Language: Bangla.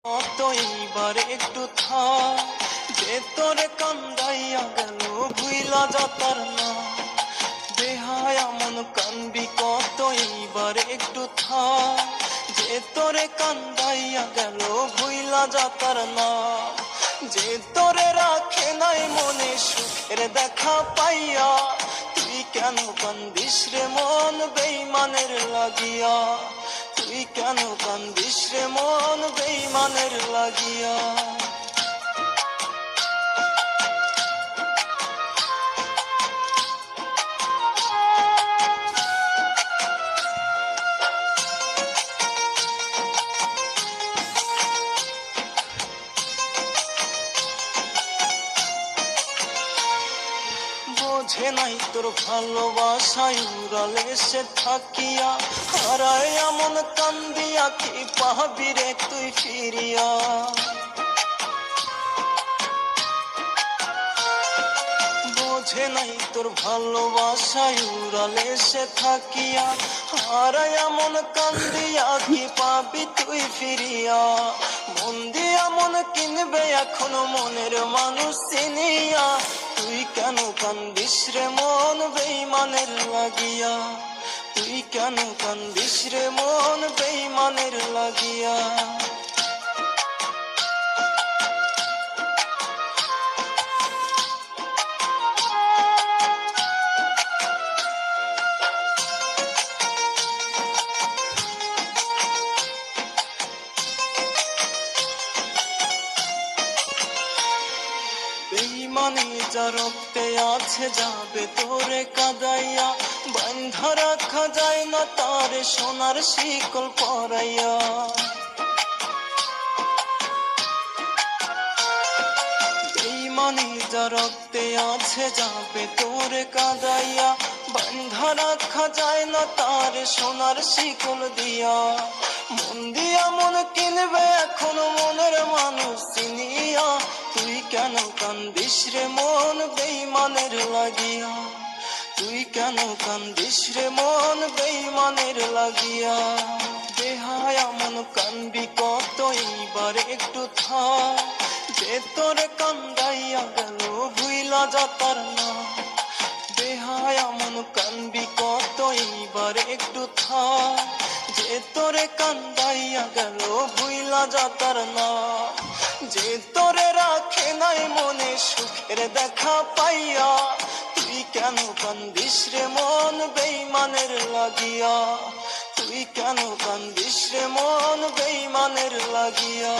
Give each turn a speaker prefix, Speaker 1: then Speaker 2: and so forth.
Speaker 1: কত এইবার একটু থাক, যে তোরে কান্দাইয়া গেল ভুইলা যাতার না। বেহায়া মন কানবি কত এইবার একটু থাক, যে তোরে কান্দাইয়া গেল ভুইলা যাতার না। যে তোরে রাখে নাই মনে সুখের দেখা পাইয়া, তুই কেন কান্দিস রে মন বেইমানের লাগিয়া। তুই কেন কান্দিস রে মন বেইমানের লাগিয়া। বোঝে নাই তোর ভালোবাসায় উড়ালে সে থাকিয়া, হারায় এমন কান্দিয়া কি পাবি রে তুই ফিরিয়া। বোঝে নাই তোর ভালোবাসায় উড়ালে সে থাকিয়া, হারায় এমন কান্দিয়া কি পাবি তুই ফিরিয়া। মন দিয়া মন কিনবে এখনো মনের মানুষ চিনিয়া, তুই কেন কান্দিস রে মন বেইমানের লাগিয়া। তুই কেন কান্দিস রে মন বেইমানের লাগিয়া। বেইমানি যা রক্তে আছে যাবে তোরে কাদাইয়া, বান্ধা রাখা যায় না তারে সোনার শিকল পরাইয়া। বেইমানি যা রক্তে আছে যাবে তোরে কাদাইয়া, বান্ধা রাখা যায় না তারে সোনার শিকল দিয়া। মন দিয়া মন কিনবে এখনো মনের মানুষ চিনিয়া, তুই কেন কান্দিস রে মন বেইমানের লাগিয়া। তুই কেন কান্দিস রে মন বেইমানের লাগিয়া। বেহায়া মন কানবি কত এইবার একটু থাক, যে তোরে কান্দাইয়া গেল ভুইলা যাতার না। বেহায়া মন কানবি কত এইবার একটু থাক, যে তোরে কান্দাইয়া গেল ভুইলা যাতার না। যে তোরে রাখে নাই মনে সুখের দেখা পাইয়া, তুই কেন কান্দিস রে মন বেইমানের লাগিয়া। তুই কেন কান্দিস রে মন বেইমানের লাগিয়া।